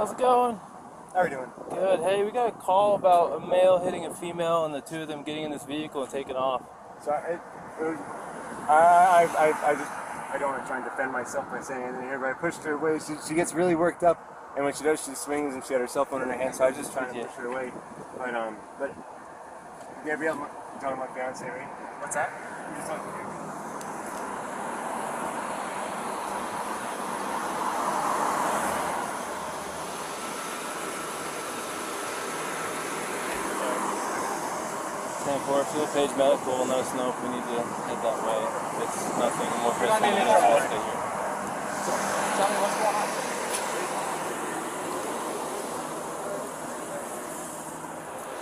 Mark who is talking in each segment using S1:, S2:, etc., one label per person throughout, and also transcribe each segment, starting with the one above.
S1: How's it going?
S2: How are we doing?
S1: Good. Hey, we got a call about a male hitting a female and the two of them getting in this vehicle and taking off.
S2: So I don't want to try and defend myself by saying anything here, but I pushed her away. She gets really worked up, and when she does, she swings, and she had her cell phone in her hand. So I was just trying to push her away. But Gabrielle, you're talking about fiance, right?
S3: What's that?
S2: You're just talking about
S1: 10-4, fuel page medical will let us know if we need to head that way. If it's nothing more pressing, we'll stay here.
S3: Tell me what's going on.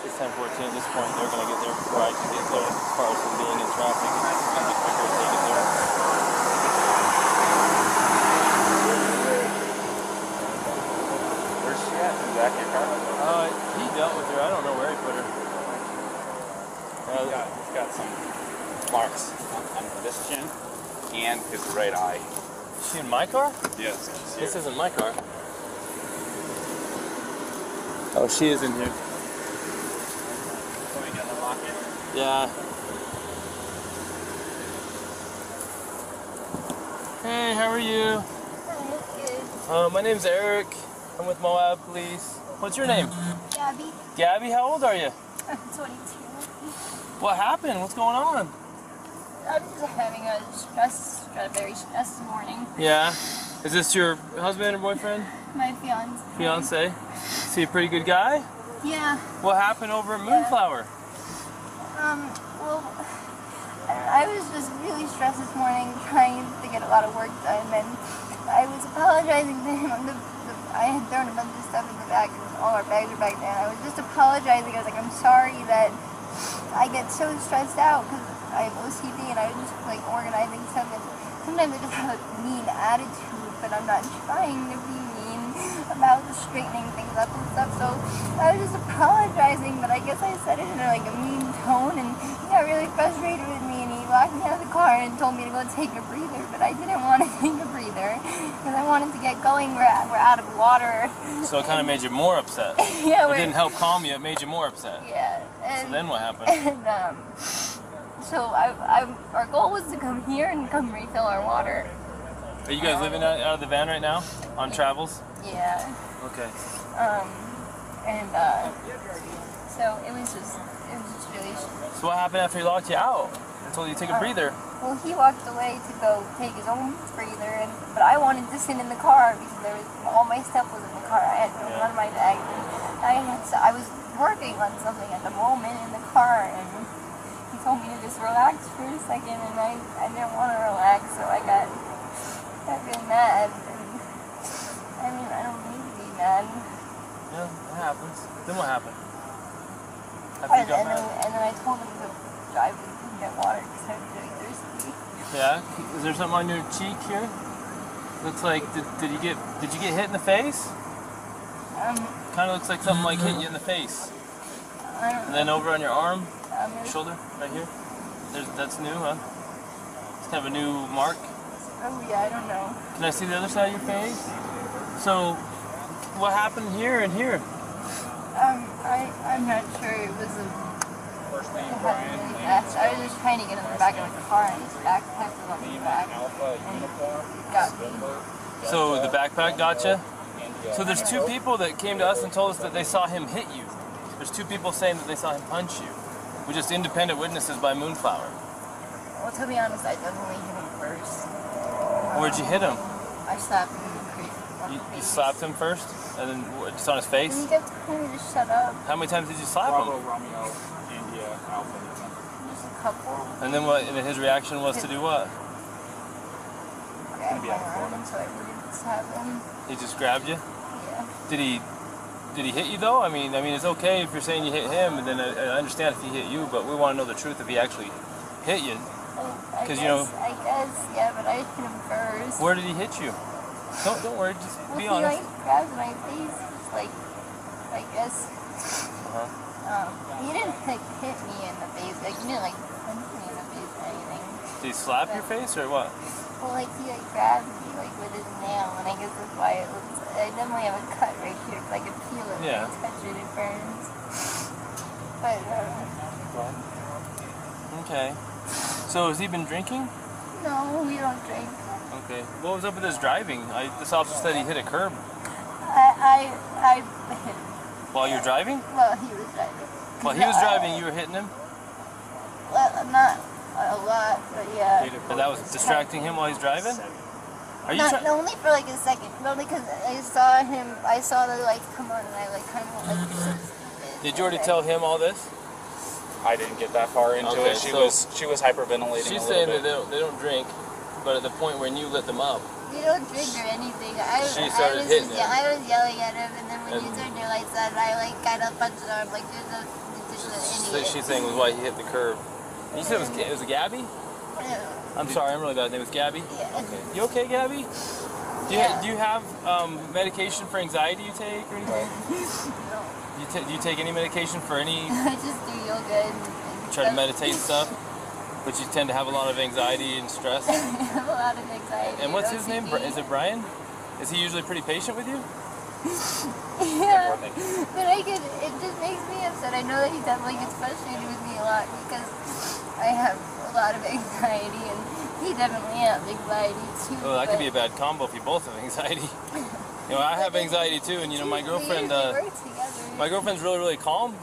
S1: It's 10:14 at this point. They're going to get there before I can get there. As far as from being in traffic, it's going to be quicker if they get there.
S3: Where's she at? Is that your car?
S1: He dealt with her. I don't know where he put her.
S3: He's got some marks on this chin and his right eye.
S1: Is she in my car?
S3: Yes.
S1: This isn't my car. Oh, she is in here.
S3: So we got the lock in.
S1: Yeah. Hey, how are you?
S4: Good.
S1: My name's Eric. I'm with Moab Police. What's your name?
S4: Gabby.
S1: Gabby, how old are you?
S4: I'm 22.
S1: What happened? What's going on?
S4: I'm just having a very stressed morning.
S1: Yeah. Is this your husband or boyfriend?
S4: My fiance.
S1: Fiance? Is he a pretty good guy?
S4: Yeah.
S1: What happened over at Moonflower?
S4: Well, I was just really stressed this morning trying to get a lot of work done, and I was apologizing to him. I had thrown a bunch of stuff in the back, and all our bags were back there. I was just apologizing. I was like, I'm sorry that I get so stressed out because I have OCD and I was just like organizing stuff, and sometimes I just have a mean attitude, but I'm not trying to be mean about straightening things up and stuff. So I was just apologizing, but I guess I said it in like a mean tone, and he got really frustrated with me, and he locked me out of the car and told me to go take a breather, but I didn't want to take a breather because I wanted to get going. We're out of water.
S1: So it kind of made you more upset.
S4: Yeah,
S1: it didn't help calm you, it made you more upset.
S4: Yeah. And,
S1: so then what happened?
S4: And so our goal was to come here and come refill our water.
S1: Are you guys living out of the van right now? On travels?
S4: Yeah.
S1: Okay.
S4: So it was just really.
S1: So what happened after he locked you out? I told you to take a breather.
S4: Well, he walked away to go take his own breather, but I wanted to sit in the car because all my stuff was in the car. I had none of my bags. I was working on something at the moment in the car, and he told me to just relax for a second, and I didn't want to relax, so I got really mad. And, I mean, I don't need to be mad.
S1: Yeah, it happens. Then what happened?
S4: And then I told him to drive and get water because I was really thirsty.
S1: Yeah? Is there something on your cheek here? Looks like, did you get hit in the face? Kind of looks like something like hitting you in the face.
S4: I don't know.
S1: And then over on your arm, shoulder, right here. That's new, huh? It's kind of a new mark.
S4: Oh yeah, I don't know.
S1: Can I see the other side of your face? So, what happened here and here?
S4: I'm not sure. It was
S3: First name
S4: really
S3: Brian.
S4: fast. I was just trying to get in the back of the car, and his backpack was on the back, and it got me.
S1: So the backpack got you? So there's two people that came to us and told us that they saw him hit you. There's two people saying that they saw him punch you. We're just independent witnesses by Moonflower.
S4: Well, to be honest, I definitely hit him first.
S1: Where'd you hit him?
S4: I slapped him in the face.
S1: You slapped him first? And then just on his face?
S4: And he kept telling me to shut up.
S1: How many times did you slap
S3: Bravo,
S1: him?
S3: Romeo, India, Alpha.
S4: Just a couple.
S1: And then what? And then his reaction was to do what?
S4: Grabbed my arm so I wouldn't slap him.
S1: He just grabbed you?
S4: Yeah.
S1: Did he hit you though? I mean, it's okay if you're saying you hit him, and then I understand if he hit you, but we want to know the truth if he actually hit you.
S4: I guess, yeah, but I hit him first.
S1: Where did he hit you? Don't worry, just be
S4: Well,
S1: honest.
S4: he grabbed my face, just like, I guess. He didn't hit me in the face, like, he didn't punch me in the face or anything.
S1: Did he slap your face or what?
S4: Well, like he like grabbed me like with his nail, and I guess that's why it looks. I definitely have a cut right here, because I can feel it.
S1: Yeah.
S4: When I touch it, it burns. But
S1: Okay. So has he been drinking?
S4: no, we don't drink.
S1: Okay. What was up with his driving? This officer said he hit a curb
S4: I
S1: while you were driving.
S4: well, he was driving.
S1: While he was driving, you were hitting him.
S4: Well, not a lot, but yeah.
S1: But that was distracting him while he's driving. Are you
S4: Not only for like a second, but only because I saw him. I saw the lights come on, and I like kind of like.
S1: Did you already tell him all this?
S3: I didn't get that far into
S1: Okay,
S3: it.
S1: so
S3: She was hyperventilating.
S1: She's
S3: a
S1: saying
S3: little
S1: that they don't drink, but at the point when you lit them up,
S4: We don't drink or anything.
S1: She started hitting him.
S4: I was yelling at him, and then when you
S1: And-
S4: turned your lights on, I like kind of punched him. Like there's an idiot.
S1: she's saying was why he hit the curb. You said it was Gabby? I'm sorry, I'm really bad. His name was Gabby?
S4: Yeah.
S1: Okay. You okay, Gabby?
S4: Yeah.
S1: Do you have medication for anxiety you take or anything?
S4: No.
S1: Do you take any medication for any,
S4: I just do yoga and
S1: try to meditate and stuff? But you tend to have a lot of anxiety and stress?
S4: I have a lot of anxiety.
S1: And what's his name? Is it Brian? Is he usually pretty patient with you?
S4: Yeah, but it just makes me upset. I know that he definitely gets frustrated with me a lot because I have a lot of anxiety and he definitely has anxiety too.
S1: Oh, that could be a bad combo if you both have anxiety. You know, I have anxiety too, and you know, my girlfriend, my girlfriend's really calm,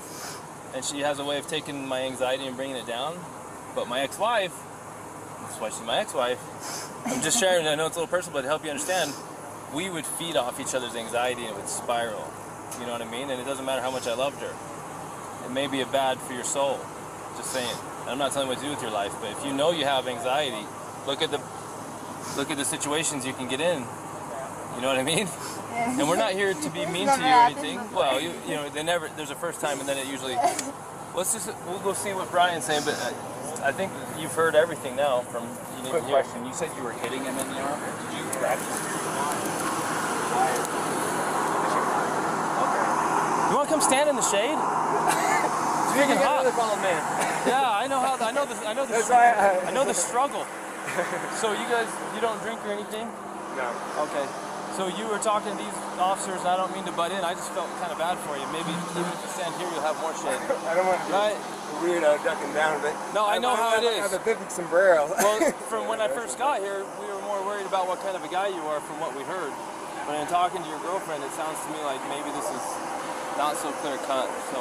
S1: and she has a way of taking my anxiety and bringing it down. But my ex-wife, that's why she's my ex-wife. I'm just sharing. I know it's a little personal, but to help you understand, we would feed off each other's anxiety and it would spiral. You know what I mean? And it doesn't matter how much I loved her. It may be bad for your soul. Just saying. And I'm not telling you what to do with your life, but if you know you have anxiety, look at the situations you can get in. You know what I mean?
S4: Yeah.
S1: And we're not here to be mean to you or anything. Well, you know, there's a first time, and then it usually. We'll go see what Brian's saying, but I think you've heard everything now from.
S3: Quick question. You said you were hitting him in the arm. Did you grab him?
S1: You want to come stand in the shade? It's freaking hot. Yeah, I know the struggle. So you don't drink or anything?
S2: No.
S1: Okay. So you were talking to these officers, and I don't mean to butt in. I just felt kind of bad for you. Maybe even if you stand here, you'll have more shade.
S2: I don't want to be
S1: Right?
S2: a weirdo ducking down, but
S1: No, I know how it is.
S2: I have a big sombrero.
S1: Well, from when I first got here, we were more worried about what kind of a guy you are from what we heard. But in talking to your girlfriend, it sounds to me like maybe this is not so clear cut. So,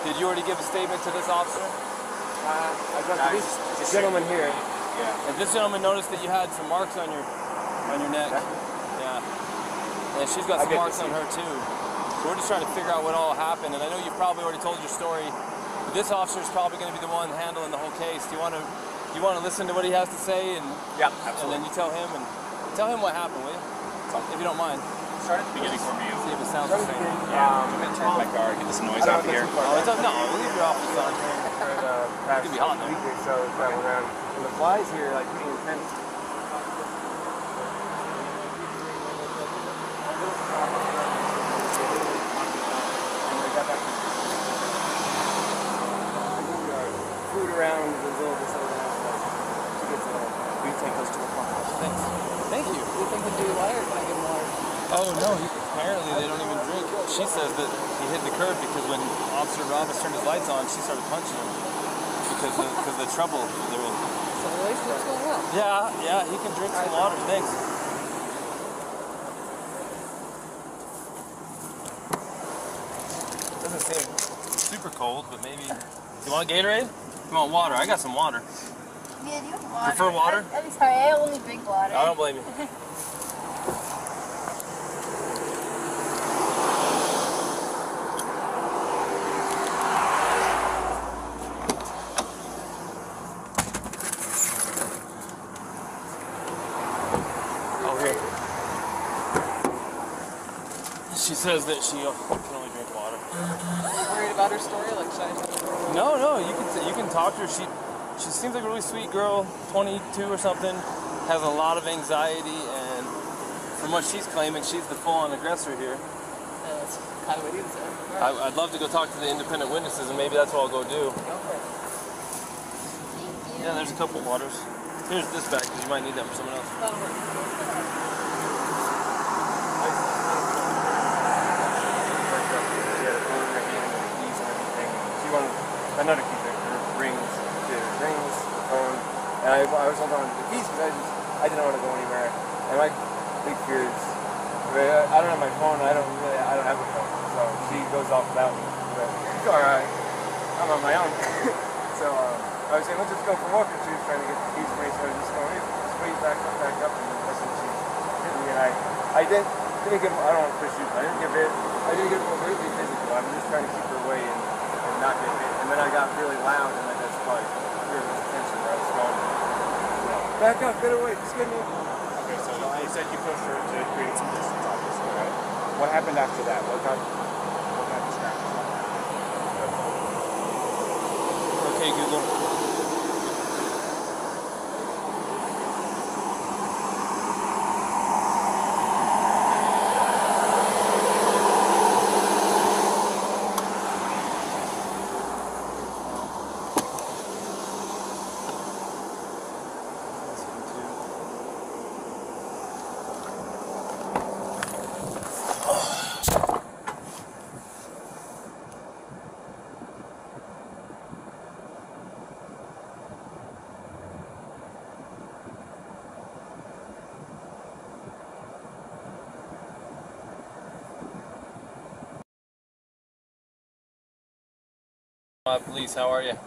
S1: did you already give a statement to this officer?
S2: I got this gentleman here.
S3: Yeah.
S1: And this gentleman noticed that you had some marks on your neck. Yeah. And she's got some marks on her too. So we're just trying to figure out what all happened. And I know you've probably already told your story, but this officer is probably going to be the one handling the whole case. Do you want to listen to what he has to say? And
S3: Yeah,
S1: and
S3: absolutely.
S1: then you tell him what happened, will you? If you don't mind.
S3: Start at the beginning for me.
S1: See if it sounds the same.
S3: I'm going to turn my car, get this noise off here.
S1: Oh, it doesn't. No, we'll leave your office on.
S2: For the past
S1: It could be hot, though.
S2: week or so, traveling around. And the flies here are like pretty intense. Food around is a little disorganized, but she gets it all.
S1: We take those to the farmhouse. Thanks. Thank you.
S5: You think he'd do water if I give him water?
S1: Oh no, apparently they don't even drink. She says that he hit the curb because when Officer Roberts turned his lights on, she started punching him because of the trouble they're in.
S5: So the relationship's going well.
S1: Yeah, he can drink some water. Thanks. Doesn't seem super cold, but maybe. You want Gatorade? You want water? I got some water.
S4: Yeah, do you want water?
S1: Prefer water?
S4: I'm sorry, I only drink water.
S1: I don't blame you. Oh, here. She says that she can only drink water.
S5: Are you worried about her story? Like, should I tell her?
S1: No, you can talk to her. She seems like a really sweet girl, 22 or something, has a lot of anxiety, and from what she's claiming, she's the full-on aggressor here.
S5: That's kind of what he said. All right.
S1: I'd love to go talk to the independent witnesses, and maybe that's what I'll go do.
S5: Go for it.
S4: Thank you.
S1: Yeah, there's a couple waters. Here's this back because you might need that for someone else.
S5: That'll work.
S2: I know to keep her rings, the phone, and I was holding on to the keys because I didn't want to go anywhere. And my big fear is, I don't have my phone, I don't have a phone, so she goes off without me. But it's alright, I'm on my own. So I was saying, let's just go for a walk, and she was trying to get the keys for me, so I was just going, just wait back up, and that's when she hit me, and I didn't get, I don't want to push you, but I didn't get overtly physical. I was just trying to keep her away and not get hit. And then I got really loud, and I just like heard the tension where I was going. Back up, get away, just get me.
S3: Okay, so you said you pushed her to create some distance, obviously, right? What happened after that? What kind of distractions?
S1: Okay, Google. Police, how are you?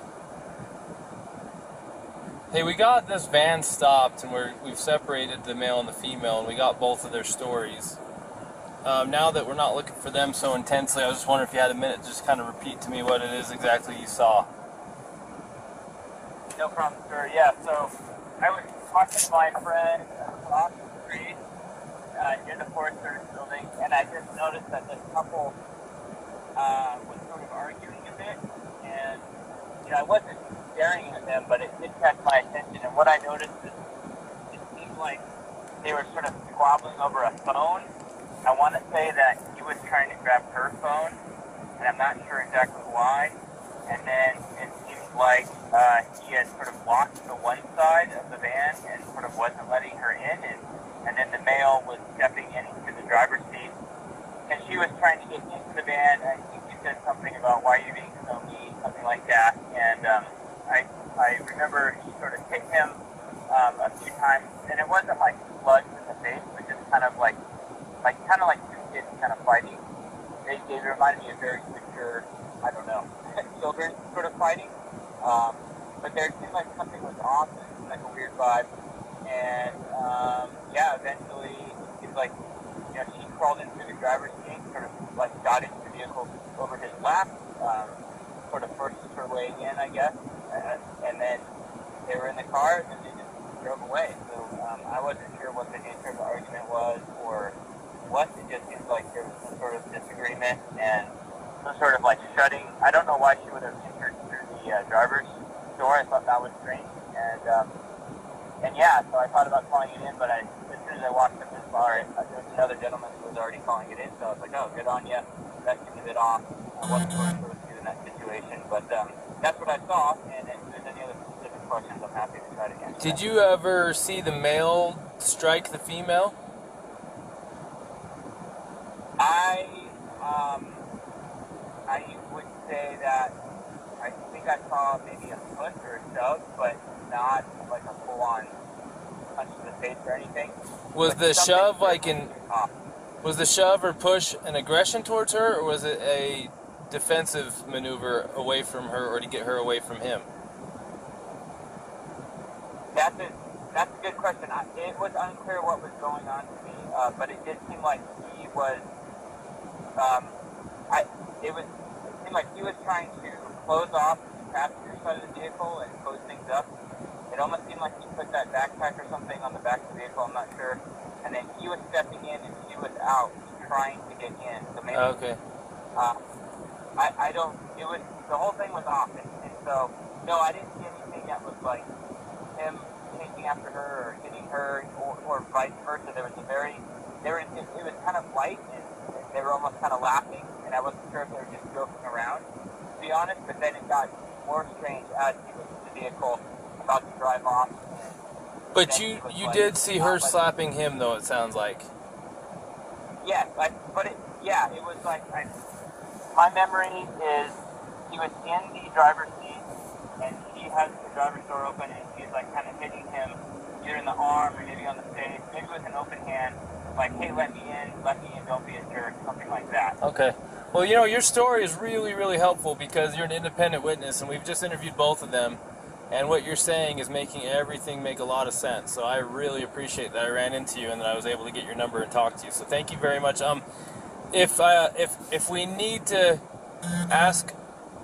S1: Hey, we got this van stopped, and we've separated the male and the female, and we got both of their stories. Now that we're not looking for them so intensely, I was just wondering if you had a minute to just kind of repeat to me what it is exactly you saw.
S6: No problem, sir. Yeah, so I was talking to my friend across the street near the Forest Service building, and I just noticed that this couple was sort of arguing a bit. And, you know, I wasn't staring at them, but it did catch my attention. And what I noticed is it seemed like they were sort of squabbling over a phone. I want to say that he was trying to grab her phone, and I'm not sure exactly why. And then it seemed like he had sort of blocked the one side of the van and sort of wasn't letting her in. And then the male was stepping into the driver's seat, and she was trying to get into the van. I think he said something about why you're being so mean, something like that. And I remember she sort of hit him a few times, and it wasn't like slugs in the face, but just kind of like two kids kind of fighting. They reminded me of very mature, I don't know, children sort of fighting. But there seemed like something was off, and it seemed like a weird vibe. And yeah, eventually it seemed like, you know, she crawled into the driver's seat, sort of like got into the vehicle over his lap, sort of forced her way in, I guess. And then they were in the car, and they just drove away. So I wasn't sure what the nature of the argument was or what. It just seems like there was some sort of disagreement and some sort of like shutting. I don't know why she would have entered through the driver's door. I thought that was strange. And yeah, so I thought about calling it in, but as soon as I walked up this bar, there was another gentleman who was already calling it in, so I was like, oh, good on you. That seemed a bit off. I wasn't really sure what to do in that situation, but that's what I saw, and if there's any other specific questions, I'm happy to try to answer.
S1: Did you ever see the male strike the female?
S6: I would say that I think I saw maybe a push or a shove, but not like a full-on punch to the face or anything.
S1: Was the shove like was the shove or push an aggression towards her, or was it a defensive maneuver away from her, or to get her away from him?
S6: That's a good question. It was unclear what was going on to me, but it did seem like he was. It seemed like he was trying to close off the passenger side of the vehicle and close things up. It almost seemed like he put that backpack or something on the back of the vehicle. I'm not sure. And then he was stepping in and she was out trying to get in. So maybe.
S1: Okay.
S6: I don't. It was the whole thing was off, and so no, I didn't see anything that was like him chasing after her or hitting her or vice versa. There was it was kind of light, and they were almost kind of laughing, and I wasn't sure if they were just joking around, to be honest. But then it got more strange as he was in the vehicle, about to drive off, and
S1: But
S6: then
S1: you
S6: he was
S1: you
S6: like,
S1: did see her
S6: not like-
S1: slapping him, though, it sounds like.
S6: Yeah, it was like, my memory is he was in the driver's seat, and she has the driver's door open, and she's like kind of hitting him either in the arm or maybe on the face, maybe with an open hand, like, hey, let me in, don't be a jerk, something like that.
S1: Okay. Well, you know, your story is really, really helpful because you're an independent witness, and we've just interviewed both of them, and what you're saying is making everything make a lot of sense. So I really appreciate that I ran into you and that I was able to get your number and talk to you. So thank you very much. If we need to ask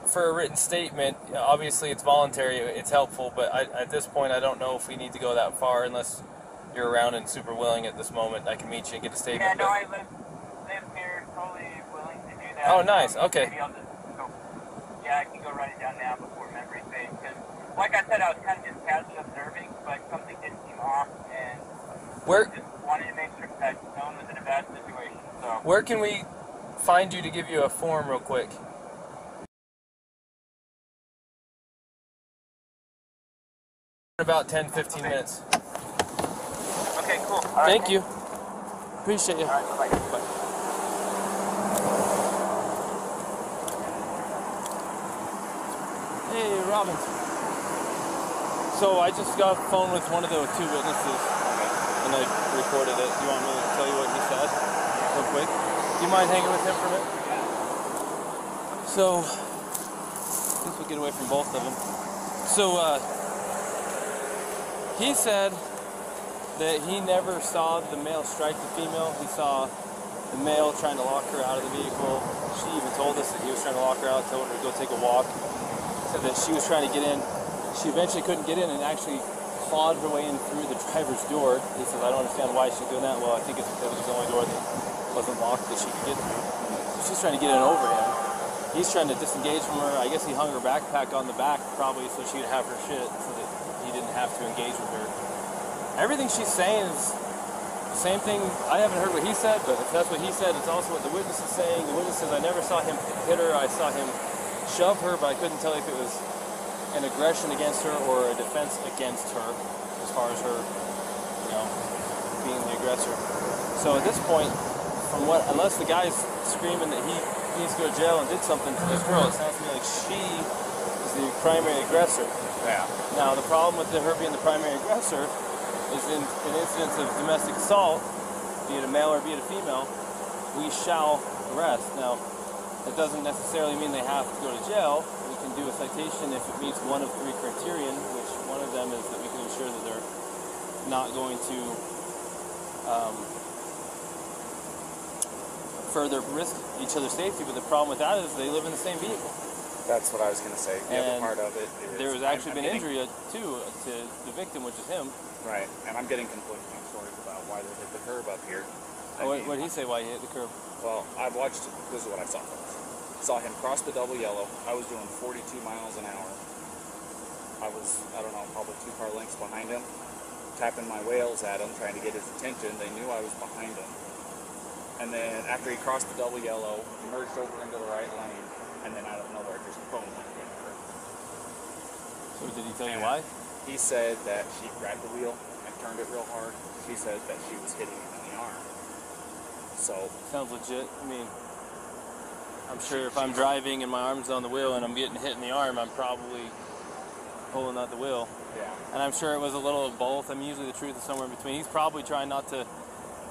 S1: for a written statement, obviously it's voluntary, it's helpful, but at this point I don't know if we need to go that far unless you're around and super willing at this moment. I can meet you and get a statement.
S6: Yeah, no, I live here, totally willing to do that.
S1: Oh, nice, okay.
S6: Maybe I'll just go, I can go write it down now before memory fades, because like I said, I was kind of just casually observing, but something didn't seem off, and just wanted to make sure that no one was in a bad situation. So
S1: where can we find you to give you a form real quick? About 10-15 minutes.
S6: Okay, cool. All right.
S1: Thank you. Appreciate you.
S6: All right, bye-bye.
S1: Bye. Hey, Robbins. So I just got off the phone with one of the two witnesses, and I recorded it. Do you want me to tell you what he said real quick? Do you mind hanging with him for a minute? So, I guess we'll get away from both of them. So, he said that he never saw the male strike the female. He saw the male trying to lock her out of the vehicle. She even told us that he was trying to lock her out, told her to go take a walk. Said that she was trying to get in. She eventually couldn't get in and actually clawed her way in through the driver's door. He says, I don't understand why she's doing that. Well, I think it's because it was the only door that wasn't locked that she could get through. So she's trying to get in over him. He's trying to disengage from her. I guess he hung her backpack on the back probably so she could have her shit so that he didn't have to engage with her. Everything she's saying is the same thing. I haven't heard what he said, but if that's what he said, it's also what the witness is saying. The witness says, I never saw him hit her. I saw him shove her, but I couldn't tell if it was an aggression against her or a defense against her as far as her, being the aggressor. So at this point, unless the guy's screaming that he needs to go to jail and did something to this girl, it sounds to me like she is the primary aggressor.
S3: Yeah.
S1: Now, the problem with her being the primary aggressor is in incidents of domestic assault, be it a male or be it a female, we shall arrest. Now, that doesn't necessarily mean they have to go to jail. We can do a citation if it meets one of three criterion, which one of them is that we can ensure that they're not going to further risk each other's safety. But the problem with that is they live in the same vehicle.
S3: That's what I was going to say. The other part of it is...
S1: There was actually been injury, too, to the victim, which is him.
S3: Right, and I'm getting conflicting stories about why they hit the curb up here.
S1: What did he say why he hit the curb?
S3: Well, I watched... This is what I saw. Saw him cross the double yellow. I was doing 42 miles an hour. I was, I don't know, probably 2 car lengths behind him, tapping my wheels at him, trying to get his attention. They knew I was behind him. And then after he crossed the double yellow, he merged over into the right lane, and then out of nowhere, just boom, went into the curb.
S1: So did he tell you why?
S3: He said that she grabbed the wheel and turned it real hard. She said that she was hitting him in the arm. So...
S1: Sounds legit. I mean, I'm sure if I'm driving and my arm's on the wheel and I'm getting hit in the arm, I'm probably pulling out the wheel.
S3: Yeah.
S1: And I'm sure it was a little of both. I mean, usually the truth is somewhere in between. He's probably trying not to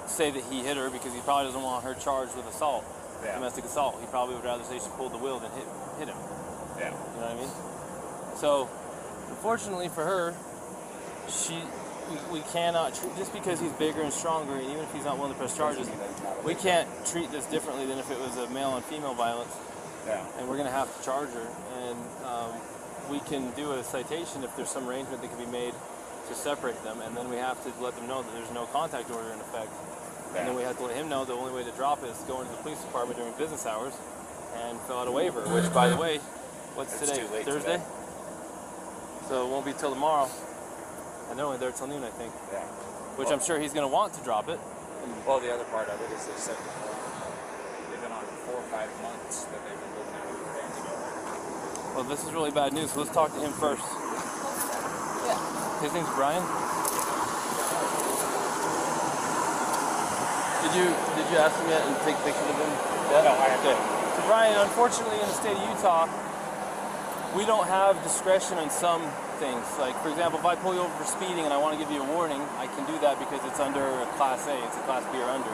S1: say that he hit her because he probably doesn't want her charged with assault, domestic assault. He probably would rather say she pulled the wheel than hit him.
S3: Yeah.
S1: You know what I mean? So, unfortunately for her, we cannot treat, just because he's bigger and stronger, and even if he's not willing to press charges, we can't treat this differently than if it was a male and female violence.
S3: Yeah.
S1: And we're going to have to charge her, and we can do a citation if there's some arrangement that can be made to separate them, and then we have to let them know that there's no contact order in effect. Yeah. And then we have to let him know the only way to drop it is to go into the police department during business hours and fill out a waiver, which, by the way, what's today? Thursday? Today. So it won't be till tomorrow. And they're only there till noon, I think.
S3: Yeah.
S1: Which I'm sure he's going to want to drop it.
S3: Well, the other part of it is they said they've been on 4 or 5 months that they've been living out with their hands together.
S1: Well, this is really bad news, so let's talk to him first.
S5: Yeah.
S1: His name's Brian? Did you ask him yet and take pictures of him? Yeah?
S3: No, I haven't.
S1: So Brian, unfortunately in the state of Utah, we don't have discretion on some things. Like, for example, if I pull you over for speeding and I want to give you a warning, I can do that because it's under a Class A, it's a Class B or under.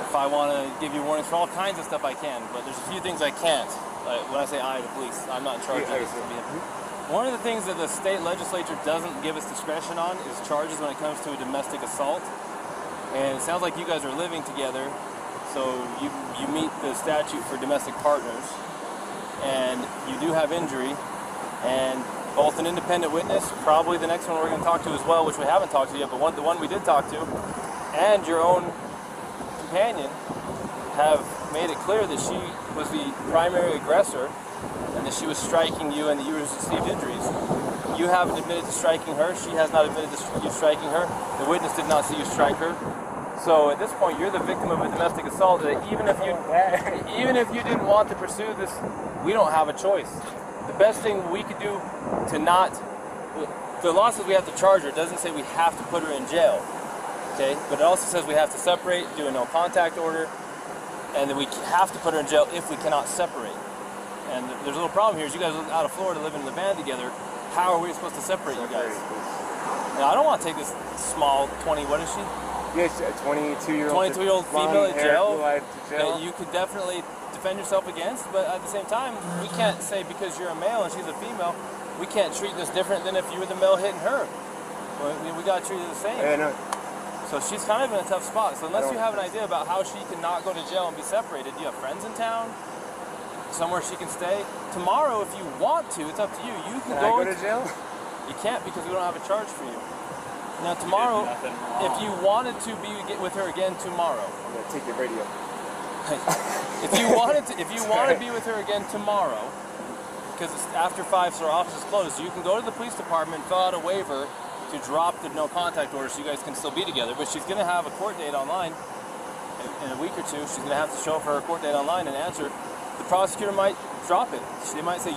S1: If I want to give you warnings for all kinds of stuff, I can, but there's a few things I can't. Like, when I say I, the police, I'm not in charge of this. One of the things that the state legislature doesn't give us discretion on is charges when it comes to a domestic assault. And it sounds like you guys are living together, so you meet the statute for domestic partners, and you do have injury, and both an independent witness, probably the next one we're going to talk to as well, which we haven't talked to yet, but the one we did talk to, and your own companion have made it clear that she was the primary aggressor and that she was striking you and that you received injuries. You haven't admitted to striking her. She has not admitted to you striking her. The witness did not see you strike her. So at this point, you're the victim of a domestic assault that even if you didn't want to pursue this, we don't have a choice. The best thing we could do to not, the law says we have to charge her. It doesn't say we have to put her in jail. Okay, but it also says we have to separate, do a no contact order, and then we have to put her in jail if we cannot separate. And there's a little problem here is you guys are out of Florida living in the van together. How are we supposed to separate you guys? Now, I don't want to take this small 20, what is she?
S2: Yes, a 22-year-old
S1: female in jail
S2: to jail.
S1: That you could definitely defend yourself against, but at the same time, we can't say because you're a male and she's a female, we can't treat this different than if you were the male hitting her. We got to treat it the same.
S2: Yeah, no.
S1: So she's kind of in a tough spot. So unless you have an idea about how she can not go to jail and be separated, do you have friends in town? Somewhere she can stay? Tomorrow, if you want to, it's up to you. You can
S2: go to jail?
S1: You can't because we don't have a charge for you. Now tomorrow, if you wanted to get with her again tomorrow,
S2: I'm gonna take your radio.
S1: if you want to be with her again tomorrow, because it's after 5, so our office is closed, you can go to the police department, fill out a waiver to drop the no contact order, so you guys can still be together. But she's gonna have a court date online in a week or two. She's gonna have to show up for her court date online and answer. The prosecutor might drop it. They might say,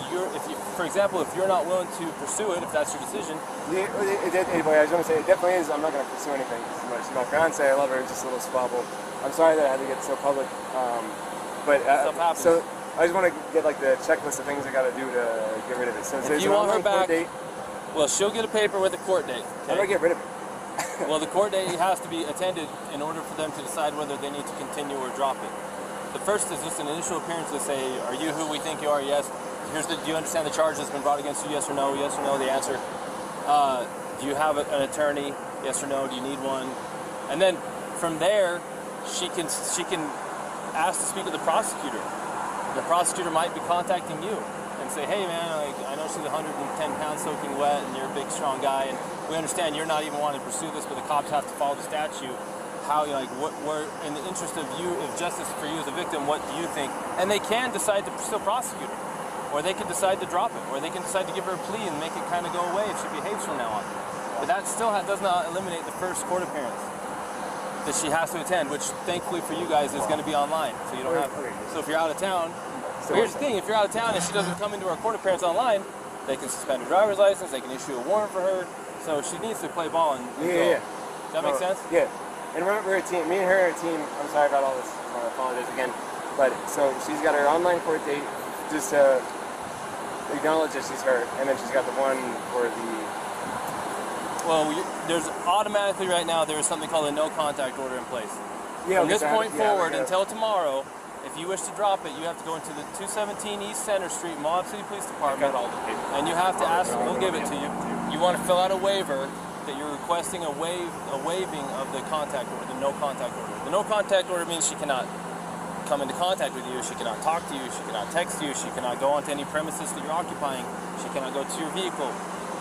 S1: for example, if you're not willing to pursue it, if that's your decision.
S2: Anyway, I was going to say, it definitely is. I'm not going to pursue anything. She's my fiance. I love her. It's just a little squabble. I'm sorry that I had to get so public.
S1: Stuff happens.
S2: So I just want to get like the checklist of things I got to do to get rid of it. So
S1: if you want her back, well, she'll get a paper with a court date.
S2: Okay? How do I get rid of it?
S1: Well, the court date has to be attended in order for them to decide whether they need to continue or drop it. The first is just an initial appearance to say, are you who we think you are? Yes. Do you understand the charge that's been brought against you? Yes or no? Yes or no, the answer. Do you have an attorney? Yes or no? Do you need one? And then from there, she can ask to speak with the prosecutor. The prosecutor might be contacting you and say, hey man, I know she's 110 pounds soaking wet and you're a big strong guy and we understand you're not even wanting to pursue this, but the cops have to follow the statute. We're in the interest of you, of justice for you as a victim, what do you think? And they can decide to still prosecute her. Or they can decide to drop it. Or they can decide to give her a plea and make it kind of go away if she behaves from now on. But that still does not eliminate the first court appearance that she has to attend, which thankfully for you guys is going to be online. So you don't have. So if you're out of town, here's the thing: if you're out of town and she doesn't come into our court appearance online, they can suspend her driver's license. They can issue a warrant for her. So she needs to play ball and go.
S2: Yeah.
S1: Does that make sense?
S2: Yeah. And we're a team. Me and her are a team. I'm sorry about all this. I apologize again. But so she's got her online court date, just to acknowledge that she's hurt, and then she's got the one for the.
S1: Well, there's automatically right now there is something called a no contact order in place.
S2: Yeah,
S1: From this point forward until tomorrow, if you wish to drop it, you have to go into the 217 East Center Street, Moab City Police Department, and you have to ask. We'll give it to you. You want to fill out a waiver that you're requesting a waiving of the contact order, the no contact order. The no contact order means she cannot come into contact with you, she cannot talk to you, she cannot text you, she cannot go onto any premises that you're occupying, she cannot go to your vehicle.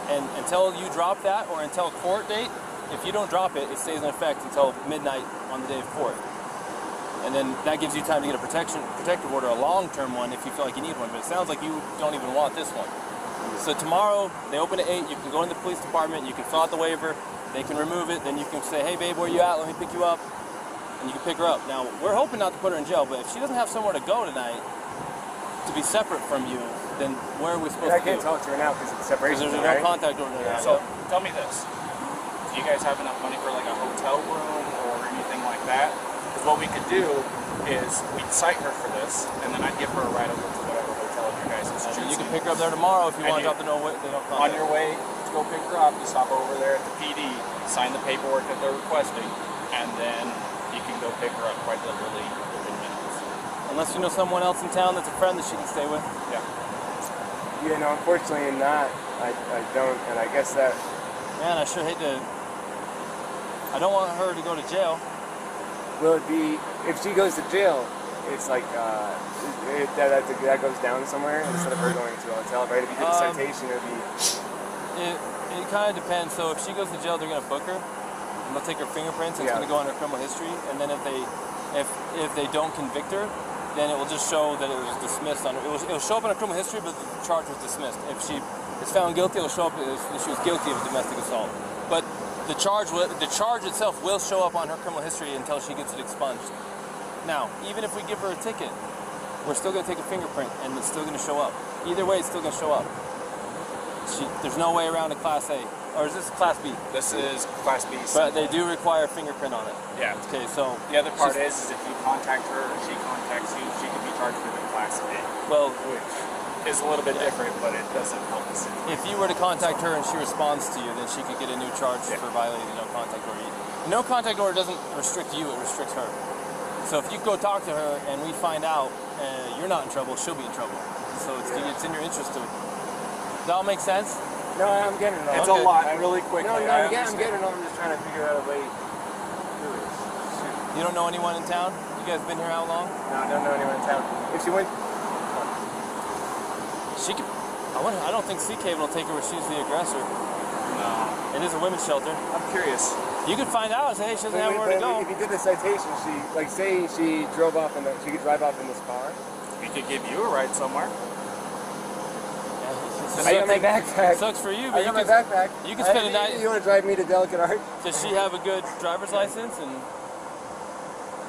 S1: And until you drop that, or until court date, if you don't drop it, it stays in effect until midnight on the day of court. And then that gives you time to get a protective order, a long-term one, if you feel like you need one. But it sounds like you don't even want this one. So tomorrow, they open at 8, you can go in the police department, you can fill out the waiver, they can remove it, then you can say, hey babe, where you at? Let me pick you up. And you can pick her up. Now, we're hoping not to put her in jail, but if she doesn't have somewhere to go tonight, to be separate from you, then where are we supposed to
S2: I can't talk to her now because it's separation.
S1: Because there's no contact order now.
S3: So, tell me this. Do you guys have enough money for like a hotel room or anything like that? Because what we could do is we'd cite her for this, and then I'd give her a ride over to whatever hotel of your guys is choosing.
S1: You can pick her up there tomorrow if you want to drop the no way. They don't
S3: on your way to go pick her up, you stop over there at the PD, sign the paperwork that they're requesting, and then you can go pick her up quite literally within minutes.
S1: Unless you know someone else in town that's a friend that she can stay with.
S3: Yeah.
S2: Yeah, no, unfortunately not. I don't, and I guess that...
S1: Man, I sure hate to... I don't want her to go to jail.
S2: Will it be... If she goes to jail, it's like, that goes down somewhere instead of her going to a hotel, right? If you get a citation, it would be...
S1: It kind of depends. So if she goes to jail, they're going to book her. And they'll take her fingerprints, and it's going to go on her criminal history. And then if they don't convict her, then it will just show that it was dismissed. It will show up on her criminal history, but the charge was dismissed. If she is found guilty, it will show up as she was guilty of domestic assault. But the charge itself will show up on her criminal history until she gets it expunged. Now, even if we give her a ticket, we're still going to take a fingerprint, and it's still going to show up. Either way, it's still going to show up. There's no way around a Class A. Or is this Class B?
S3: This is Class B.
S1: But they do require a fingerprint on it.
S3: Yeah.
S1: Okay, so...
S3: The other part is if you contact her or she contacts you, she can be charged with a Class A.
S1: Well...
S3: Which is a little bit different, but it doesn't help us.
S1: If you were to contact her and she responds to you, then she could get a new charge for violating the no contact order. The no contact order doesn't restrict you, it restricts her. So if you go talk to her and we find out you're not in trouble, she'll be in trouble. So it's in your interest to... Does that all make sense?
S2: No, I'm getting it all.
S3: It's a lot, really quickly.
S2: No, I'm getting it all. I'm just trying to figure out a way to do it.
S1: You don't know anyone in town? You guys been here how long?
S2: No, I don't know anyone in town. If she went...
S1: She could... I don't think Sea Cave will take her where she's the aggressor.
S3: No.
S1: It is a women's shelter.
S3: I'm curious.
S1: You could find out and say, hey, she doesn't have where to go.
S2: If you did the citation, say she drove off she could drive off in this car.
S3: We could give you a ride somewhere.
S2: I got my backpack.
S1: Sucks for you, but
S2: I got my backpack.
S1: You can spend a night.
S2: You want to drive me to Delicate Art?
S1: Does she have a good driver's license? And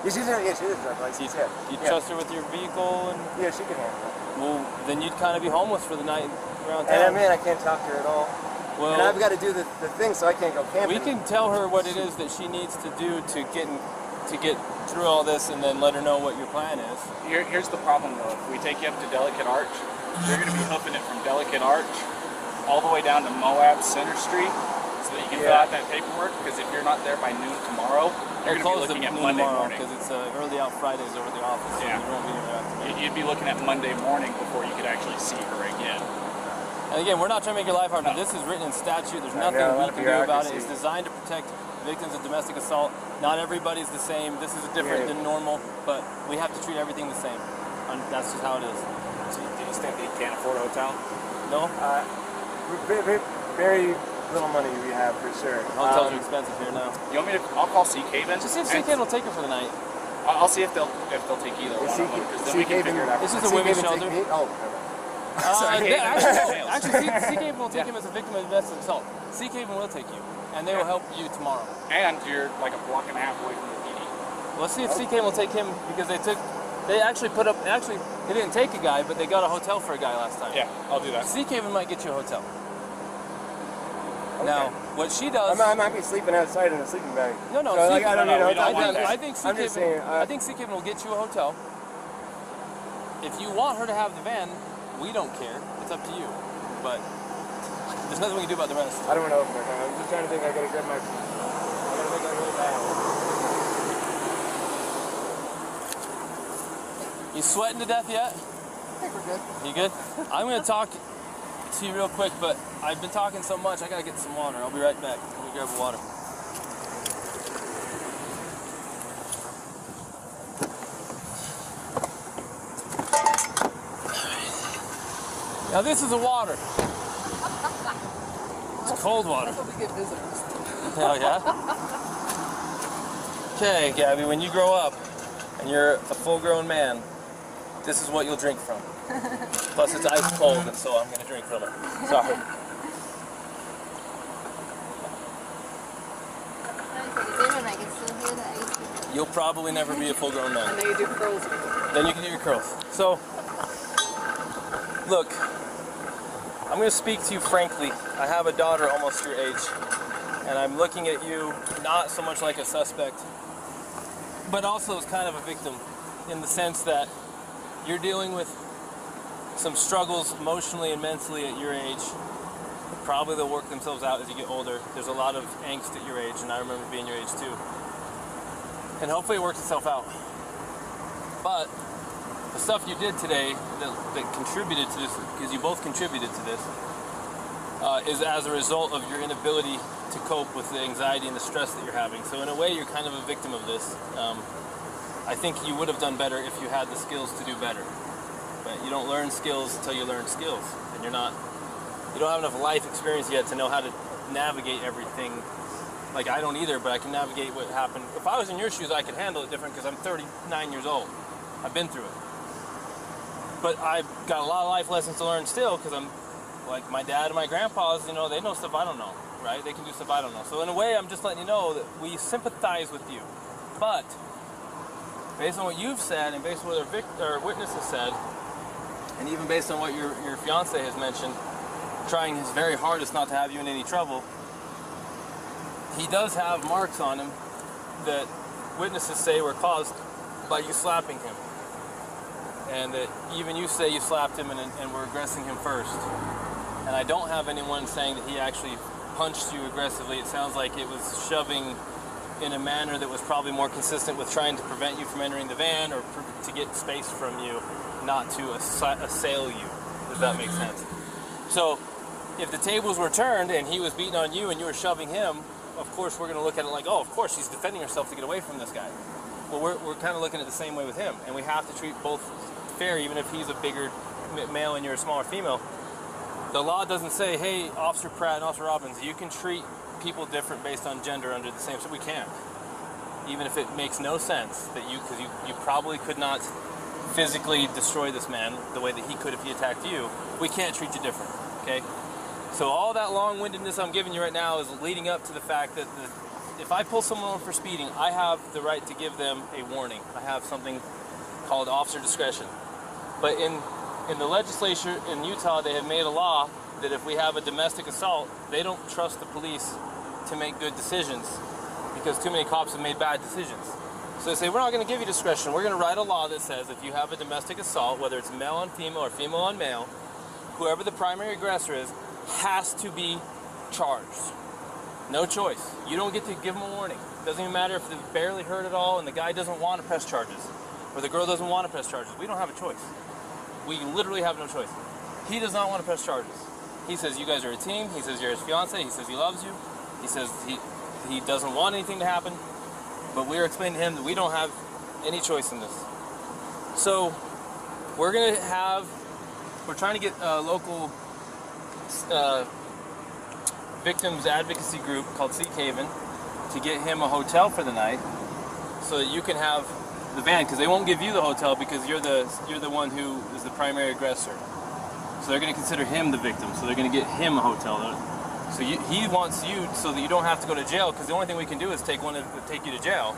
S2: she does have a driver's license.
S1: You trust her with your vehicle? And
S2: yeah, she can handle it.
S1: Well, then you'd kind of be homeless for the night around town.
S2: And I can't talk to her at all. Well, and I've got to do the thing, so I can't go camping.
S1: We can tell her what it is that she needs to do to get through all this, and then let her know what your plan is.
S3: Here's the problem, though. If we take you up to Delicate Arch, you're going to be hoofing it from Delicate Arch all the way down to Moab Center Street so that you can fill out that paperwork, because if you're not there by noon tomorrow, you're going to be looking at Monday morning.
S1: Because it's early out Fridays over the office, so you won't be there after.
S3: You'd be looking at Monday morning before you could actually see her again.
S1: And again, we're not trying to make your life hard, but this is written in statute. There's nothing we can do about it. It's designed to protect victims of domestic assault. Not everybody's the same. This is different than normal, but we have to treat everything the same. And that's just how it is.
S3: So do you think that you can't afford a hotel?
S1: No?
S2: Very little money we have, for sure.
S1: Hotels are expensive here now.
S3: You want me to? I'll call Sea Cave in.
S1: Just see if Sea Cave will take her for the night.
S3: I'll see if they'll take either one of them, because then we can figure it out.
S1: This is a women's shelter. Actually, Sea Cave will take him as a victim of domestic assault. Sea Cave will take you, and they will help you tomorrow.
S3: And you're like a block and a half away from the PD.
S1: Let's see if Sea Cave will take him, because they actually put up, they didn't take a guy, but they got a hotel for a guy last time.
S3: Yeah, I'll do that.
S1: Sea Cave might get you a hotel. Okay. Now, what she does...
S2: I might be sleeping outside in a sleeping bag.
S1: No,
S2: so I
S1: think Sea Cave will get you a hotel. If you want her to have the van, we don't care. It's up to you. But there's nothing we can do about the rest.
S2: I don't want to open it. I'm just trying to think. I gotta grab my... I gotta make that really bad.
S1: You sweating to death yet?
S5: I think we're good.
S1: You good? I'm going to talk to you real quick, but I've been talking so much, I got to get some water. I'll be right back. Let me grab the water. Now this is the water. It's cold water.
S5: That's what we get visitors.
S1: Oh yeah? Okay, Gabby, when you grow up and you're a full-grown man, this is what you'll drink from. Plus it's ice cold, and so I'm going to drink from it. Sorry. You'll probably never be a full-grown man.
S5: And then you do curls.
S1: Then you can do your curls. So, look, I'm going to speak to you frankly. I have a daughter almost your age, and I'm looking at you not so much like a suspect, but also is kind of a victim in the sense that you're dealing with some struggles emotionally and mentally at your age. Probably they'll work themselves out as you get older. There's a lot of angst at your age, and I remember being your age too. And hopefully it works itself out. But the stuff you did today that contributed to this, because you both contributed to this, is as a result of your inability to cope with the anxiety and the stress that you're having. So in a way, you're kind of a victim of this. I think you would have done better if you had the skills to do better. But you don't learn skills until you learn skills, and you don't have enough life experience yet to know how to navigate everything. Like, I don't either, but I can navigate what happened. If I was in your shoes, I could handle it different because I'm 39 years old. I've been through it. But I've got a lot of life lessons to learn still because I'm like my dad and my grandpas, you know, they know stuff I don't know, right? They can do stuff I don't know. So in a way, I'm just letting you know that we sympathize with you. But based on what you've said and based on what our witness has said, and even based on what your fiance has mentioned, trying his very hardest not to have you in any trouble, he does have marks on him that witnesses say were caused by you slapping him. And that even you say you slapped him and were aggressing him first. And I don't have anyone saying that he actually punched you aggressively. It sounds like it was shoving in a manner that was probably more consistent with trying to prevent you from entering the van or to get space from you, not to assail you. Does that make sense? So if the tables were turned and he was beating on you and you were shoving him, of course we're going to look at it like, oh, of course she's defending herself to get away from this guy. Well, we're kind of looking at it the same way with him, and we have to treat both fair, even if he's a bigger male and you're a smaller female. The law doesn't say, hey, Officer Pratt and Officer Robbins, you can treat people different based on gender under the same, so we can't. Even if it makes no sense that because you probably could not physically destroy this man the way that he could if he attacked you, we can't treat you different, okay? So all that long-windedness I'm giving you right now is leading up to the fact that if I pull someone over for speeding, I have the right to give them a warning. I have something called officer discretion. But in the legislature in Utah, they have made a law that if we have a domestic assault, they don't trust the police to make good decisions because too many cops have made bad decisions. So they say, we're not going to give you discretion. We're going to write a law that says if you have a domestic assault, whether it's male on female or female on male, whoever the primary aggressor is has to be charged. No choice. You don't get to give them a warning. It doesn't even matter if they've barely hurt at all and the guy doesn't want to press charges or the girl doesn't want to press charges. We don't have a choice. We literally have no choice. He does not want to press charges. He says you guys are a team. He says you're his fiance. He says he loves you. He says he doesn't want anything to happen. But we're explaining to him that we don't have any choice in this. So we're trying to get a local victims advocacy group called Seek Haven to get him a hotel for the night so that you can have the van, because they won't give you the hotel because you're the one who is the primary aggressor. So they're going to consider him the victim, so they're going to get him a hotel. So he wants you so that you don't have to go to jail, because the only thing we can do is take you to jail.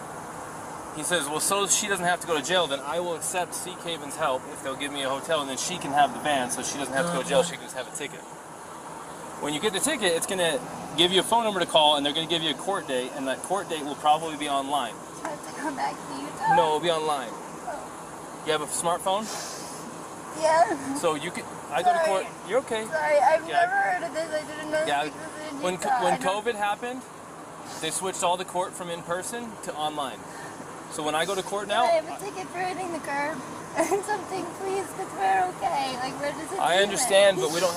S1: He says, well, so she doesn't have to go to jail, then I will accept Seek Haven's help if they'll give me a hotel, and then she can have the van so she doesn't have to go to jail, she can just have a ticket. When you get the ticket, it's going to give you a phone number to call, and they're going to give you a court date, and that court date will probably be online.
S4: Do I have to come back to Utah?
S1: No, it'll be online.
S4: Oh.
S1: You have a smartphone?
S4: Yeah.
S1: So you can. I go to court. You're okay.
S4: Sorry, I've never heard of this. I didn't know
S1: Yeah.
S4: this was in
S1: When
S4: Utah.
S1: COVID happened, they switched all the court from in person to online. So when I go to court now,
S4: I have a ticket for hitting the curb or something, please, because we're okay. Like, where does it?
S1: I understand, but we don't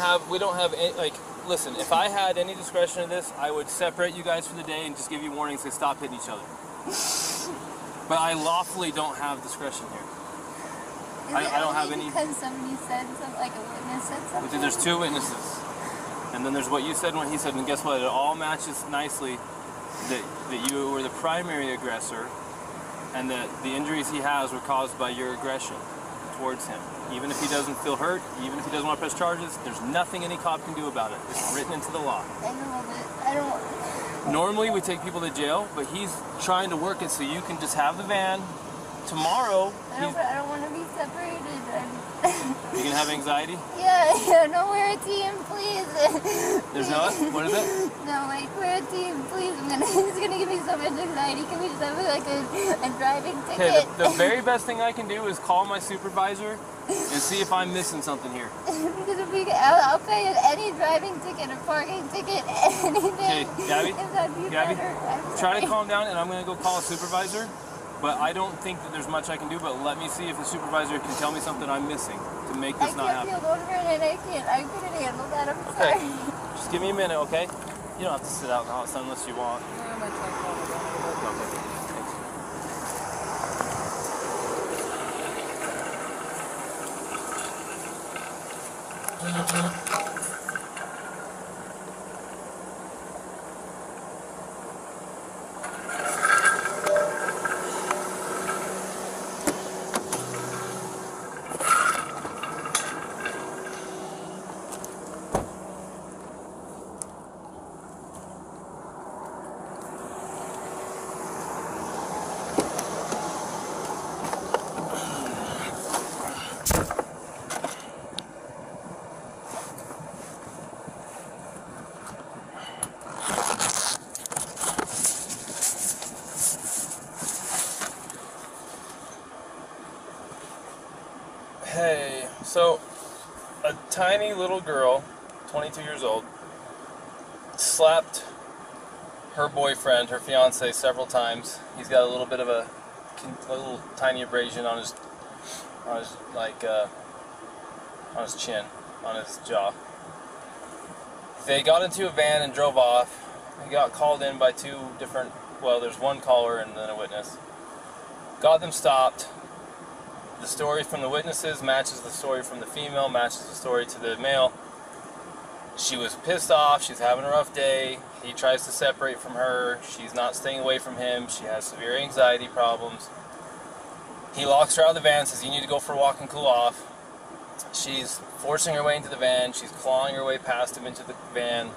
S1: have any, like. Listen, if I had any discretion in this, I would separate you guys for the day and just give you warnings to stop hitting each other. But I lawfully don't have discretion here. I don't have any.
S4: Because somebody said something, like a witness said something.
S1: There's two witnesses, and then there's what you said and what he said, and guess what? It all matches nicely that you were the primary aggressor, and that the injuries he has were caused by your aggression towards him. Even if he doesn't feel hurt, even if he doesn't want to press charges, there's nothing any cop can do about it. It's written into the law.
S4: I know, but I don't.
S1: Normally we take people to jail, but he's trying to work it so you can just have the van, tomorrow.
S4: I don't want to be separated.
S1: You can have anxiety?
S4: Yeah, no, we're a team, please.
S1: There's no, what is it?
S4: No, like, we're a team, please. It's gonna give me so much anxiety. Can we just have like a driving ticket?
S1: Okay, the very best thing I can do is call my supervisor and see if I'm missing something here.
S4: Because if I'll pay any driving ticket, a parking ticket, anything.
S1: Okay, Gabby,
S4: If that'd be
S1: Gabby,
S4: better.
S1: try to calm down, and I'm gonna go call a supervisor. But I don't think that there's much I can do. But let me see if the supervisor can tell me something I'm missing to make this not happen.
S4: I can't feel over it. I couldn't handle that. I'm sorry.
S1: Just give me a minute, okay? You don't have to sit out in the hot sun unless you want.
S5: I'm gonna try calling her.
S1: Okay. Hey, so a tiny little girl, 22 years old, slapped her boyfriend, her fiance, several times. He's got a little bit of a little tiny abrasion on his chin, on his jaw. They got into a van and drove off. He got called in by two different, well, there's one caller and then a witness. Got them stopped. The story from the witnesses matches the story from the female, matches the story to the male. She was pissed off, she's having a rough day, he tries to separate from her, she's not staying away from him, she has severe anxiety problems. He locks her out of the van, says you need to go for a walk and cool off. She's forcing her way into the van, she's clawing her way past him into the van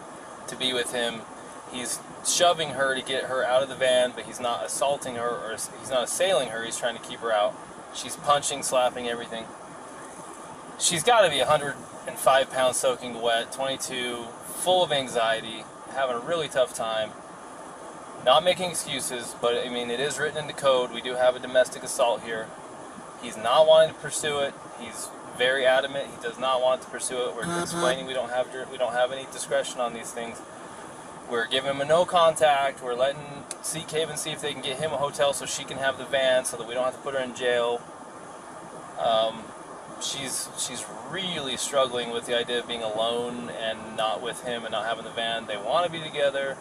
S1: to be with him. He's shoving her to get her out of the van, but he's not assaulting her, or he's not assailing her, he's trying to keep her out. She's punching, slapping, everything. She's got to be 105 pounds soaking wet, 22, full of anxiety, having a really tough time. Not making excuses, but I mean, it is written into code. We do have a domestic assault here. He's not wanting to pursue it. He's very adamant. He does not want to pursue it. We're explaining we don't have any discretion on these things. We're giving him a no contact. We're letting Haven see if they can get him a hotel so she can have the van so that we don't have to put her in jail. She's really struggling with the idea of being alone and not with him and not having the van. They want to be together.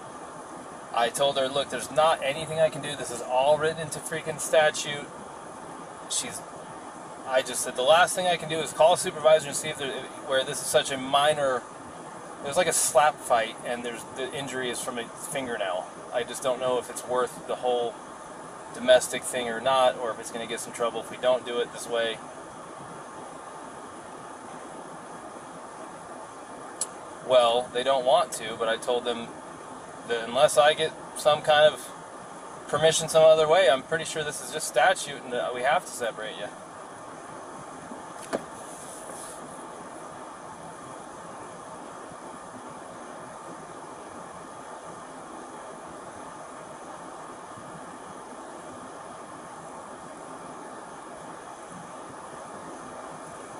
S1: I told her, look, there's not anything I can do. This is all written into freaking statute. I just said the last thing I can do is call a supervisor and see if where this is such a minor. It was like a slap fight, and the injury is from a fingernail. I just don't know if it's worth the whole domestic thing or not, or if it's going to get us in trouble if we don't do it this way. Well, they don't want to, but I told them that unless I get some kind of permission some other way, I'm pretty sure this is just statute and that we have to separate you.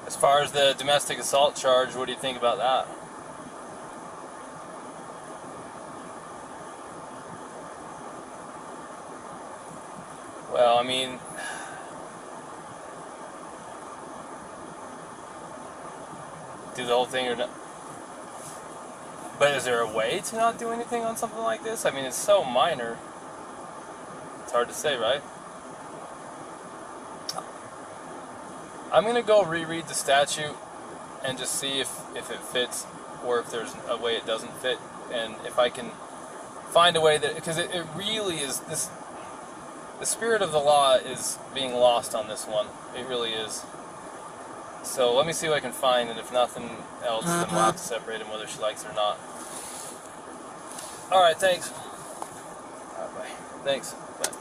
S1: As far as the domestic assault charge, what do you think about that? Well, I mean, do the whole thing or not? But is there a way to not do anything on something like this? I mean, it's so minor. It's hard to say, right? I'm going to go reread the statute and just see if it fits or if there's a way it doesn't fit, and if I can find a way that, because it really is, the spirit of the law is being lost on this one. It really is. So let me see what I can find, and if nothing else, then we'll have to separate them whether she likes it or not. Alright, thanks. Bye. Thanks. Bye.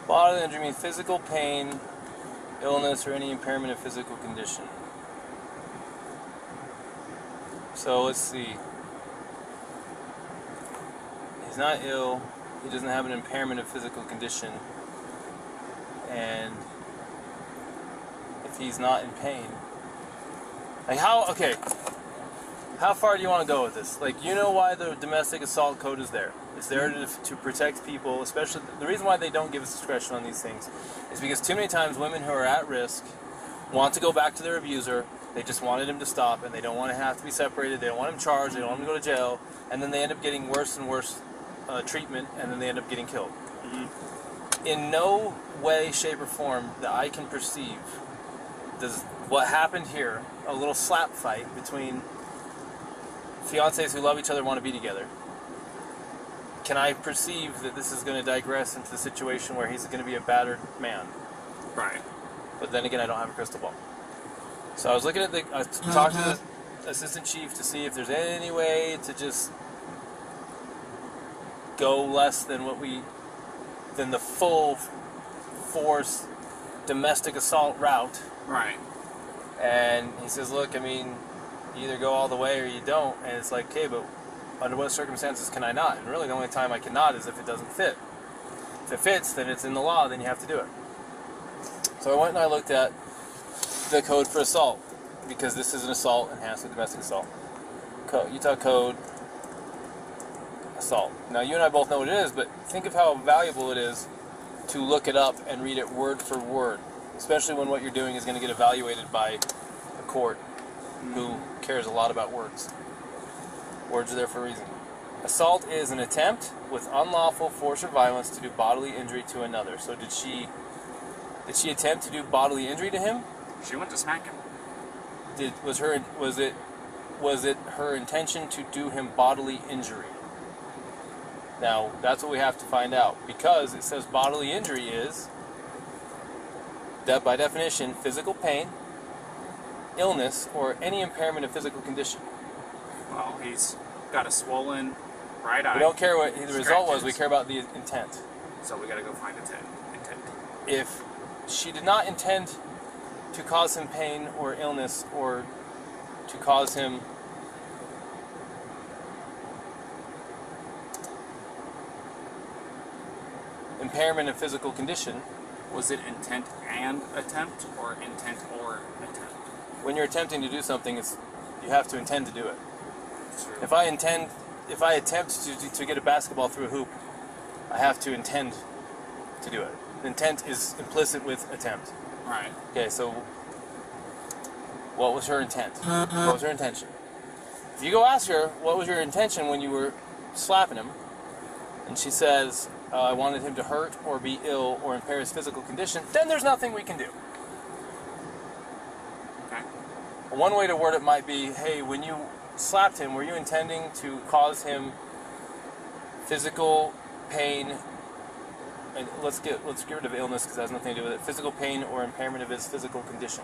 S1: Bodily injury means physical pain, illness, or any impairment of physical condition. So let's see. He's not ill. He doesn't have an impairment of physical condition. And if he's not in pain, like okay, how far do you want to go with this? Like, you know why the domestic assault code is there. It's there to protect people, especially the reason why they don't give us discretion on these things is because too many times women who are at risk want to go back to their abuser. They just wanted him to stop, and they don't want to have to be separated. They don't want him charged. They don't want him to go to jail, and then they end up getting worse and worse treatment, and then they end up getting killed. Mm-hmm. In no way, shape, or form that I can perceive does what happened here, a little slap fight between fiancés who love each other and want to be together, can I perceive that this is going to digress into the situation where he's going to be a battered man?
S3: Right.
S1: But then again, I don't have a crystal ball. So I was looking at I talked to the assistant chief to see if there's any way to just go less than than the full force domestic assault route.
S3: Right.
S1: And he says, look, I mean, you either go all the way or you don't. And it's like, okay, but under what circumstances can I not? And really the only time I cannot is if it doesn't fit. If it fits, then it's in the law, then you have to do it. So I went and I looked at the code for assault, because this is an assault enhanced with domestic assault. Utah Code assault. Now you and I both know what it is, but think of how valuable it is to look it up and read it word for word, especially when what you're doing is going to get evaluated by a court who cares a lot about words. Words are there for a reason. Assault is an attempt with unlawful force or violence to do bodily injury to another. So did she attempt to do bodily injury to him?
S3: She went to smack him.
S1: Was it her intention to do him bodily injury? Now, that's what we have to find out, because it says bodily injury is, that by definition, physical pain, illness, or any impairment of physical condition.
S3: Well, he's got a swollen right eye.
S1: We don't care what the result was, we care about the intent.
S3: So we gotta go find intent.
S1: If she did not intend to cause him pain or illness, or to cause him impairment of physical condition.
S3: Was it intent and attempt, or intent or attempt?
S1: When you're attempting to do something, you have to intend to do it.
S3: True.
S1: If I attempt to get a basketball through a hoop, I have to intend to do it. Intent is implicit with attempt.
S3: Right.
S1: Okay, so what was her intent? What was her intention? If you go ask her, what was your intention when you were slapping him, and she says, I wanted him to hurt or be ill or impair his physical condition, then there's nothing we can do.
S3: Okay.
S1: One way to word it might be, hey, when you slapped him, were you intending to cause him physical pain, and let's get rid of illness because it has nothing to do with it, physical pain or impairment of his physical condition?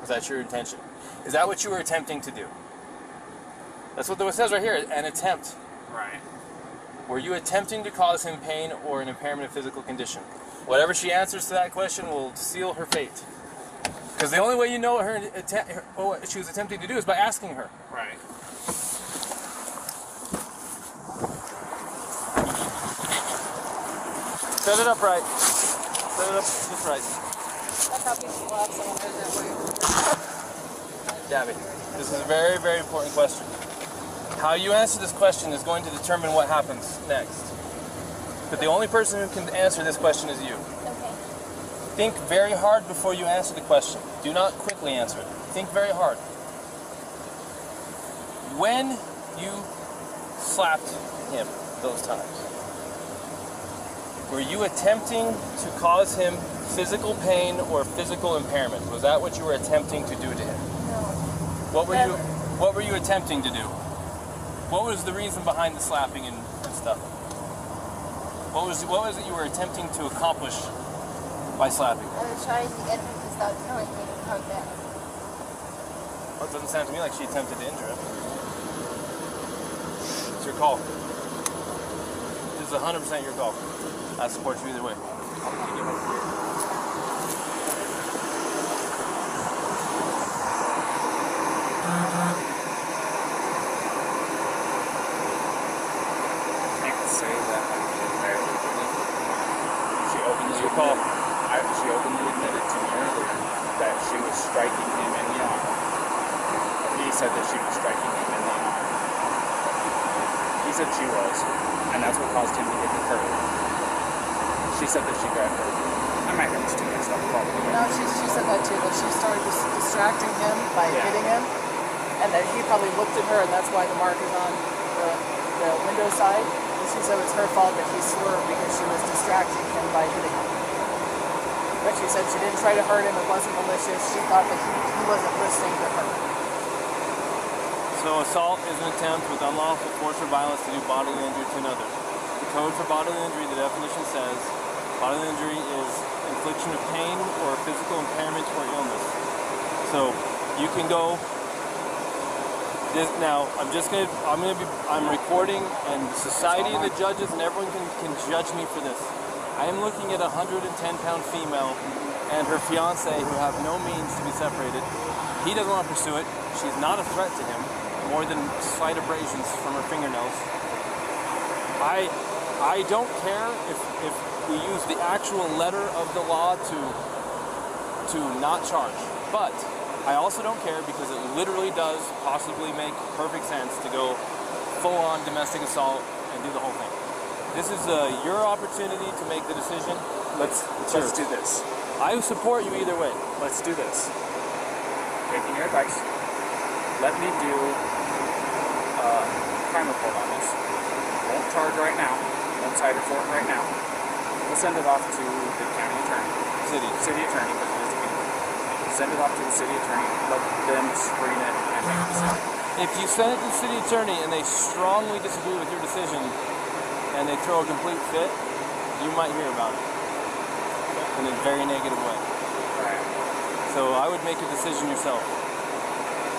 S1: Was that your intention? Is that what you were attempting to do? That's what it says right here, an attempt.
S3: Right.
S1: Were you attempting to cause him pain or an impairment of physical condition? Whatever she answers to that question will seal her fate. Because the only way you know what she was attempting to do is by asking her.
S3: Right.
S1: Set it up right. Set it up just right.
S5: That's how people love someone who's that way.
S1: Gabby, this is a very, very important question. How you answer this question is going to determine what happens next. But the only person who can answer this question is you.
S4: Okay.
S1: Think very hard before you answer the question. Do not quickly answer it. Think very hard. When you slapped him those times, were you attempting to cause him physical pain or physical impairment? Was that what you were attempting to do to him?
S4: No.
S1: What were you attempting to do? What was the reason behind the slapping and stuff? What was it you were attempting to accomplish by slapping?
S4: I was trying to get him to stop telling me to calm down.
S1: Well, it doesn't sound to me like she attempted to injure him. It's your call. This is 100% your call. I support you either way. your call.
S3: She openly admitted to me earlier that she was striking him in the arm. He said that she was striking him in the arm. He said she was, and that's what caused him to hit the curb. She said that she grabbed her. I might have this too mixed up, probably.
S5: No, she said that too, that she started distracting him by hitting him, and that he probably looked at her, and that's why the mark is on the window side. And she said it was her fault that he swerved because she was distracting him by hitting him. But she said she didn't try to hurt him, it wasn't malicious, she thought that he wasn't listening to her.
S1: So assault is an attempt with unlawful force or violence to do bodily injury to another. The code for bodily injury, the definition says, bodily injury is infliction of pain or physical impairment or illness. So you can go. Now I'm recording, and society and the judges and everyone can judge me for this. I am looking at a 110-pound female and her fiance who have no means to be separated. He doesn't want to pursue it. She's not a threat to him, more than slight abrasions from her fingernails. I don't care if we use the actual letter of the law to not charge, but I also don't care because it literally does possibly make perfect sense to go full-on domestic assault and do the whole thing. This is your opportunity to make the decision.
S3: Let's do this.
S1: I support you either way.
S3: Let's do this. Taking your advice, let me do crime report on this. Won't charge right now. Won't cite her for it right now. We'll send it off to the county attorney. City attorney, because it is a county. Send it off to the city attorney. Let them screen it and make a decision.
S1: If you send it to the city attorney and they strongly disagree with your decision and they throw a complete fit, you might hear about it in a very negative way.
S3: Right.
S1: So I would make a decision yourself.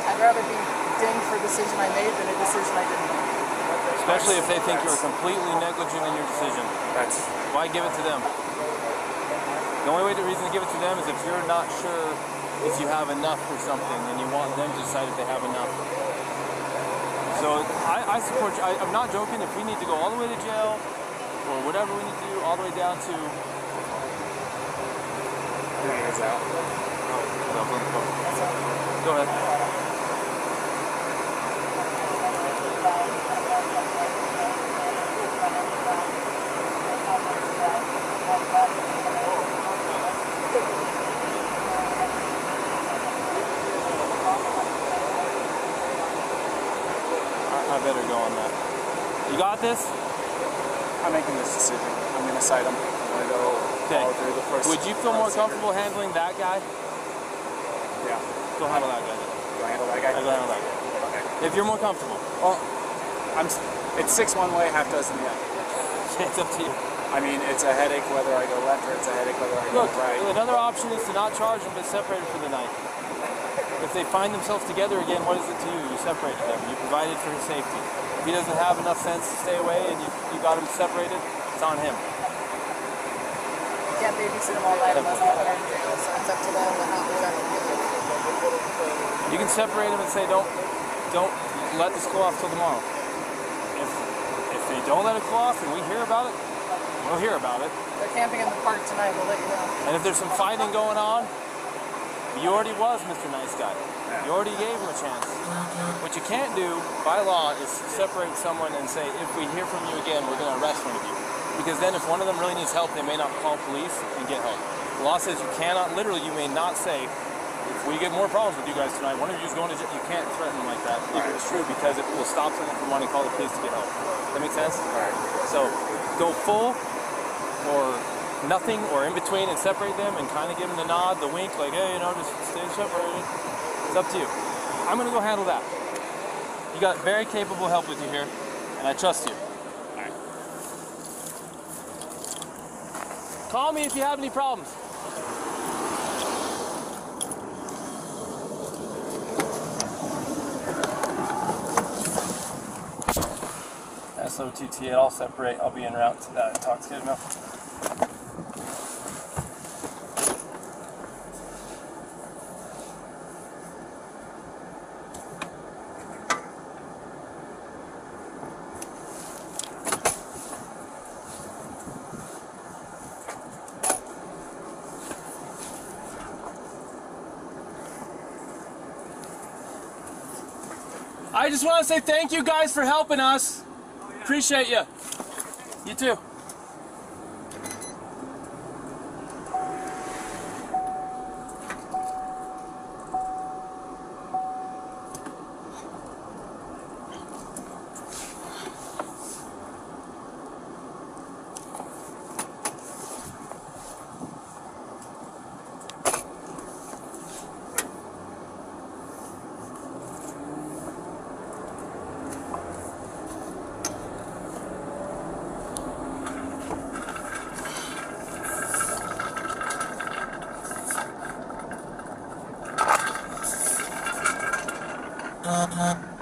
S5: I'd rather be dinged for a decision I made than a decision I didn't make.
S1: Especially if they think you're completely negligent in your decision. Why give it to them? The only reason to give it to them is if you're not sure if you have enough for something and you want them to decide if they have enough. So I support you. I'm not joking. If we need to go all the way to jail or whatever we need to do, all the way down to... Go ahead. I better go on that. You got this?
S3: I'm making this decision. I'm going to cite him. I'm going to go follow through the first.
S1: Would you feel more comfortable handling that guy?
S3: Yeah.
S1: Go handle that guy then.
S3: Go handle that guy?
S1: Go handle that guy. Okay. If you're more comfortable.
S3: Well, it's 6 one way, half dozen the other.
S1: It's up to you.
S3: I mean, it's a headache whether I go left or it's a headache whether I go right.
S1: Another option is to not charge them but separate them for the night. If they find themselves together again, what is it to you? You separated them. You provided for his safety. If he doesn't have enough sense to stay away and you got him separated, it's on him.
S5: You can't babysit them all night unless they're in jail, so it's up to them and how they're going to do it.
S1: You can separate them and say, don't let this go off till tomorrow. If they don't let it go off and we hear about it, we'll hear about it.
S5: They're camping in the park tonight, we'll let you know.
S1: And if there's some fighting going on, you already was Mr. Nice Guy. You already gave him a chance. What you can't do, by law, is separate someone and say, if we hear from you again, we're going to arrest one of you. Because then if one of them really needs help, they may not call police and get help. The law says you cannot, literally, you may not say, if we get more problems with you guys tonight, one of you is going to jail. You can't threaten them like that, if it's true, because it will stop someone from wanting to call the police to get help. Does that make sense?
S3: Right.
S1: So, go full, or nothing, or in between, and separate them, and kind of give them the nod, the wink, like, hey, just stay separated. It's up to you. I'm going to go handle that. You got very capable help with you here, and I trust you.
S3: All right.
S1: Call me if you have any problems. SOTT, I'll separate. I'll be en route to that intoxicated milk. I just want to say thank you guys for helping us. Appreciate you. You too.
S7: Uh-huh.